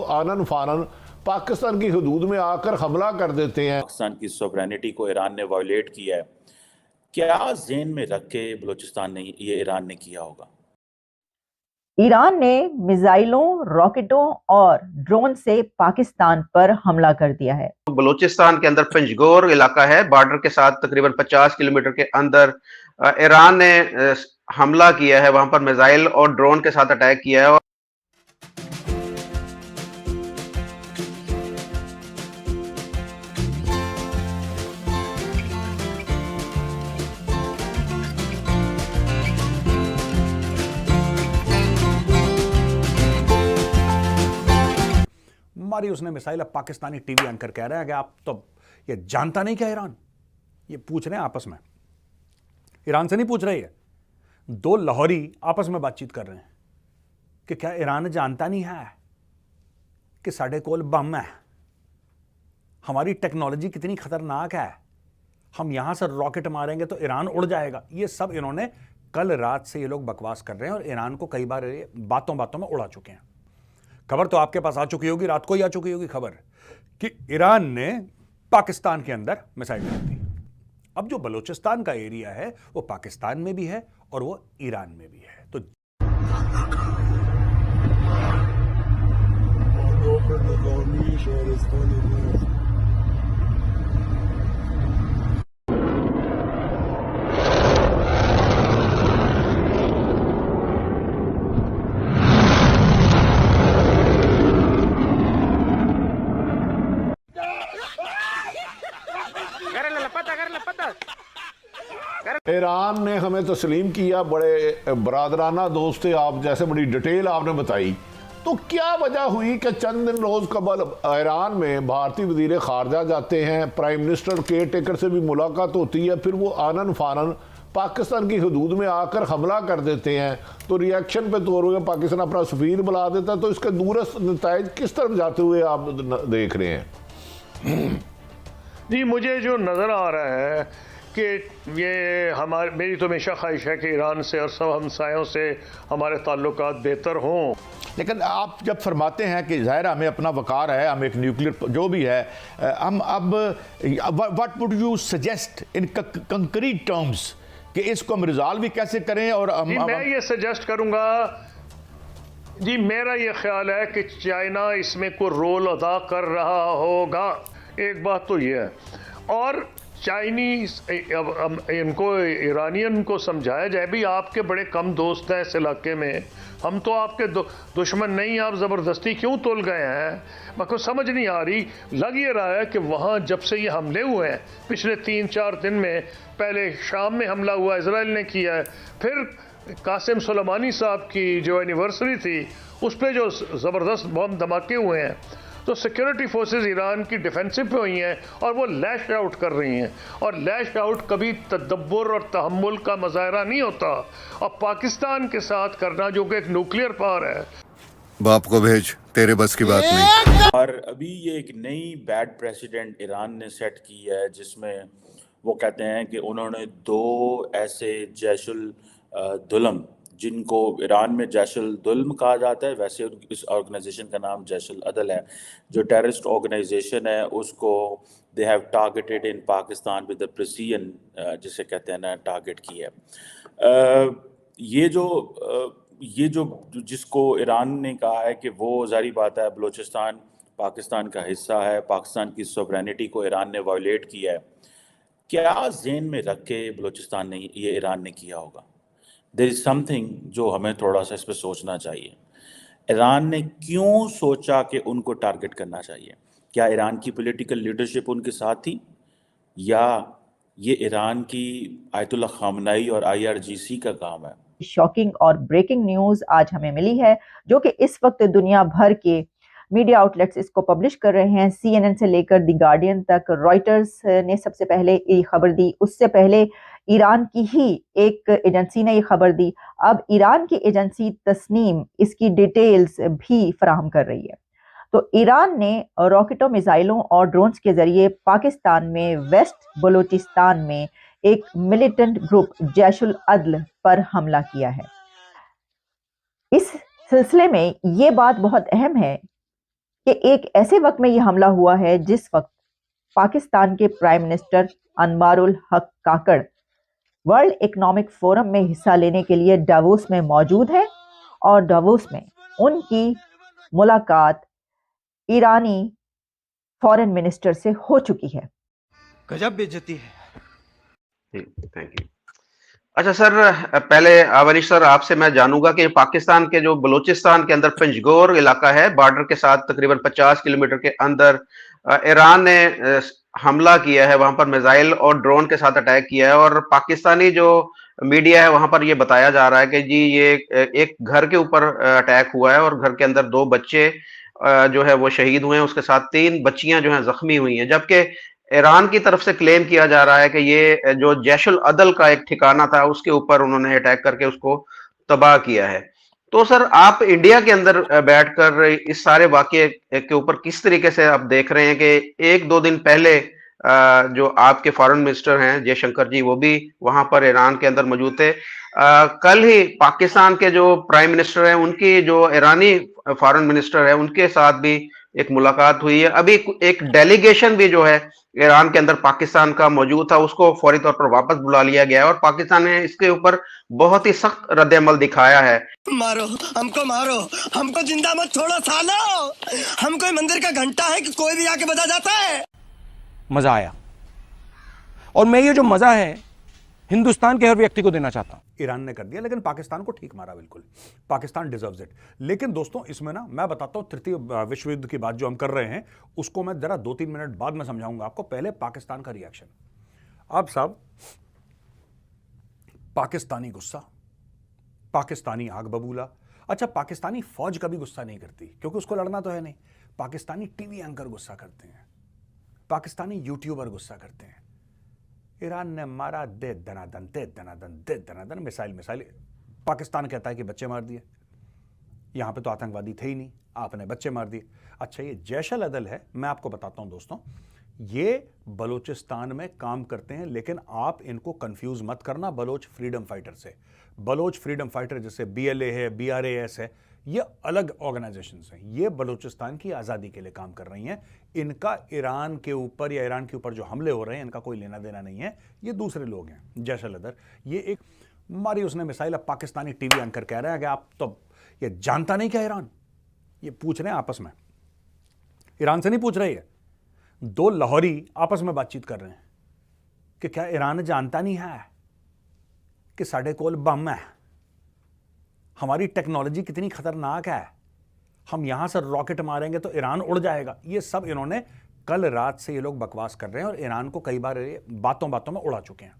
आनन फानन पाकिस्तान की हदूद में आकर हमला कर देते हैं। पाकिस्तान की सॉवरेनिटी को ईरान ने वायलेट किया है, क्या ज़हन में रख के बलूचिस्तान ने ये ईरान ने किया होगा? ईरान ने मिसाइलों, रॉकेटों और ड्रोन से पाकिस्तान पर हमला कर दिया है। बलूचिस्तान के अंदर पंजगोर इलाका है, बॉर्डर के साथ तकरीबन 50 किलोमीटर के अंदर ईरान ने हमला किया है, वहां पर मिसाइल और ड्रोन के साथ अटैक किया है। मारी उसने मिसाइल। अब पाकिस्तानी टीवी एंकर कह रहे हैं कि आप तो ये जानता नहीं क्या ईरान, ये पूछ रहे हैं आपस में, ईरान से नहीं पूछ रही है, दो लाहौरी आपस में बातचीत कर रहे हैं कि क्या ईरान जानता नहीं है कि साढ़े कोल बम है, हमारी टेक्नोलॉजी कितनी खतरनाक है, हम यहां से रॉकेट मारेंगे तो ईरान उड़ जाएगा। ये सब इन्होंने कल रात से ये लोग बकवास कर रहे हैं और ईरान को कई बार बातों बातों में उड़ा चुके हैं। खबर तो आपके पास आ चुकी होगी, रात को ही आ चुकी होगी खबर कि ईरान ने पाकिस्तान के अंदर मिसाइल डाल दी। अब जो बलूचिस्तान का एरिया है वो पाकिस्तान में भी है और वो ईरान में भी है। तो ईरान ने हमें तस्लीम किया, बड़े बरादराना दोस्त थे आप, जैसे बड़ी डिटेल आपने बताई। तो क्या वजह हुई कि चंद दिन रोज कबल ईरान में भारतीय वजीर खारजा जाते हैं, प्राइम मिनिस्टर केयर टेकर से भी मुलाकात होती है, फिर वो आनन फानन पाकिस्तान की हदूद में आकर हमला कर देते हैं, तो रिएक्शन पे तौर पर पाकिस्तान अपना सफीर बुला देता है। तो इसके दूरस्थ नताइज किस तरफ जाते हुए आप देख रहे हैं? जी, मुझे जो नज़र आ रहा है कि ये मेरी तो हमेशा ख्वाहिश है कि ईरान से और सब हमसायों से हमारे ताल्लुकात बेहतर हों। लेकिन आप जब फरमाते हैं कि ज़ाहिर हमें अपना वकार है, हम एक न्यूक्लियर जो भी है, हम अब what would you suggest in concrete terms कि इसको हम रिजॉल्व भी कैसे करें? और मैं ये सजेस्ट करूंगा जी, मेरा ये ख्याल है कि चाइना इसमें कोई रोल अदा कर रहा होगा, एक बात तो ये है। और चाइनीज इनको ईरानियन को समझाया जाए भी आपके बड़े कम दोस्त हैं इस इलाके में, हम तो आपके दुश्मन नहीं, आप ज़बरदस्ती क्यों तुल गए हैं? मेरे को समझ नहीं आ रही। लग ये रहा है कि वहाँ जब से ये हमले हुए हैं पिछले 3-4 दिन में, पहले शाम में हमला हुआ इसराइल ने किया है, फिर कासिम सुलेमानी साहब की जो एनिवर्सरी थी उस पर जो ज़बरदस्त बम धमाके हुए हैं, तो सिक्योरिटी फोर्सेस ईरान की डिफेंसिव पे हुई हैं और वो लैश आउट कर रही हैं। और लैश आउट कभी तदब्बुर और तहम्मुल का मुजाहरा नहीं होता, और पाकिस्तान के साथ करना जो कि एक न्यूक्लियर पावर है। बाप को भेज, तेरे बस की बात नहीं। और अभी ये एक नई बैड प्रेसिडेंट ईरान ने सेट की है, जिसमें वो कहते हैं कि उन्होंने 2 ऐसे जैशुल दुल्म, जिनको ईरान में जैशुल दुल्म कहा जाता है, वैसे इस ऑर्गेनाइजेशन का नाम जैशुल अदल है, जो टेररिस्ट ऑर्गेनाइजेशन है, उसको they have targeted in Pakistan with the precision, जिसे कहते हैं ना, टारगेट किया है। ये जो जिसको ईरान ने कहा है कि वो ज़ाहिर बात है बलूचिस्तान पाकिस्तान का हिस्सा है, पाकिस्तान की सॉवरेनिटी को ईरान ने वायलेट किया है, क्या ज़हन में रख के बलूचिस्तान ने ये ईरान ने किया होगा? देयर इज़ समथिंग जो हमें थोड़ा सा इस पर सोचना चाहिए। ईरान ने क्यों सोचा कि उनको टारगेट करना चाहिए? क्या ईरान की पॉलिटिकल लीडरशिप उनके साथ थी, या ये ईरान की आयतुल्लाह खामनाई और IRGC का काम है? शॉकिंग और ब्रेकिंग न्यूज आज हमें मिली है, जो कि इस वक्त दुनिया भर के मीडिया आउटलेट्स इसको पब्लिश कर रहे हैं। CNN से लेकर द गार्डियन तक, रॉयटर्स ने सबसे पहले ये खबर दी, उससे पहले ईरान की ही एक एजेंसी ने ये खबर दी, अब ईरान की एजेंसी तस्नीम इसकी डिटेल्स भी फराहम कर रही है। तो ईरान ने रॉकेटों, मिसाइलों और ड्रोन्स के जरिए पाकिस्तान में वेस्ट बलूचिस्तान में एक मिलिटेंट ग्रुप जैशुल अदल पर हमला किया है। इस सिलसिले में ये बात बहुत अहम है कि एक ऐसे वक्त में यह हमला हुआ है जिस वक्त पाकिस्तान के प्राइम मिनिस्टर अनवारुल हक काकड़ वर्ल्ड इकोनॉमिक फोरम में हिस्सा लेने के लिए डावोस में मौजूद है और डावोस में उनकी मुलाकात ईरानी फॉरेन मिनिस्टर से हो चुकी है। गजब बेइज्जती है। Thank you. अच्छा सर, पहले अवनीश सर आपसे मैं जानूंगा कि पाकिस्तान के जो बलूचिस्तान के अंदर पंजगोर इलाका है, बॉर्डर के साथ तकरीबन 50 किलोमीटर के अंदर ईरान ने हमला किया है, वहां पर मिसाइल और ड्रोन के साथ अटैक किया है और पाकिस्तानी जो मीडिया है वहां पर ये बताया जा रहा है कि जी ये एक घर के ऊपर अटैक हुआ है और घर के अंदर 2 बच्चे जो है वो शहीद हुए हैं, उसके साथ 3 बच्चियां जो हैं जख्मी हुई हैं, जबकि ईरान की तरफ से क्लेम किया जा रहा है कि ये जो जैशुल अदल का एक ठिकाना था उसके ऊपर उन्होंने अटैक करके उसको तबाह किया है। तो सर आप इंडिया के अंदर बैठकर इस सारे वाकये के ऊपर किस तरीके से आप देख रहे हैं कि 1-2 दिन पहले जो आपके फॉरेन मिनिस्टर हैं जयशंकर जी, वो भी वहां पर ईरान के अंदर मौजूद थे। कल ही पाकिस्तान के जो प्राइम मिनिस्टर हैं उनकी जो ईरानी फॉरेन मिनिस्टर है उनके साथ भी एक मुलाकात हुई है। अभी एक डेलीगेशन भी जो है ईरान के अंदर पाकिस्तान का मौजूद था, उसको फौरी तौर पर वापस बुला लिया गया है और पाकिस्तान ने इसके ऊपर बहुत ही सख्त रद्द-ए-अमल दिखाया है। मारो हमको जिंदा मत छोड़ो सालो, हम कोई मंदिर का घंटा है कि कोई भी आके बजा जाता है। मजा आया और मैं ये जो मजा है हिंदुस्तान के हर व्यक्ति को देना चाहता हूं। ईरान ने कर दिया, लेकिन पाकिस्तान को ठीक मारा, बिल्कुल पाकिस्तान डिजर्व्स इट। लेकिन दोस्तों इसमें ना मैं बताता हूं, तृतीय विश्व युद्ध की बात जो हम कर रहे हैं उसको मैं जरा 2-3 मिनट बाद में समझाऊंगा आपको। पहले पाकिस्तान का रिएक्शन। अब साहब पाकिस्तानी गुस्सा, पाकिस्तानी आग बबूला। अच्छा, पाकिस्तानी फौज कभी गुस्सा नहीं करती क्योंकि उसको लड़ना तो है नहीं। पाकिस्तानी टीवी एंकर गुस्सा करते हैं, पाकिस्तानी यूट्यूबर गुस्सा करते हैं। ईरान ने मारा दे दनादन मिसाइल। पाकिस्तान कहता है कि बच्चे मार दिए, यहां पे तो आतंकवादी थे ही नहीं, आपने बच्चे मार दिए। अच्छा, ये जैशल अदल है, मैं आपको बताता हूं दोस्तों, ये बलूचिस्तान में काम करते हैं, लेकिन आप इनको कंफ्यूज मत करना बलोच फ्रीडम फाइटर से। बलोच फ्रीडम फाइटर जैसे BLA है, BRAS है, ये अलग ऑर्गेनाइजेशंस हैं। ये बलूचिस्तान की आज़ादी के लिए काम कर रही हैं। इनका ईरान के ऊपर या ईरान के ऊपर जो हमले हो रहे हैं इनका कोई लेना देना नहीं है, ये दूसरे लोग हैं। जैशल अदर ये एक मारी उसने मिसाइल। अब पाकिस्तानी टीवी एंकर कह रहे हैं कि आप तो ये जानता नहीं क्या ईरान, ये पूछ रहे हैं आपस में, ईरान से नहीं पूछ रहे हैं, 2 लाहौरी आपस में बातचीत कर रहे हैं कि क्या ईरान जानता नहीं है कि साढ़े कोल बम है, हमारी टेक्नोलॉजी कितनी खतरनाक है, हम यहां से रॉकेट मारेंगे तो ईरान उड़ जाएगा। ये सब इन्होंने कल रात से ये लोग बकवास कर रहे हैं और ईरान को कई बार बातों बातों में उड़ा चुके हैं।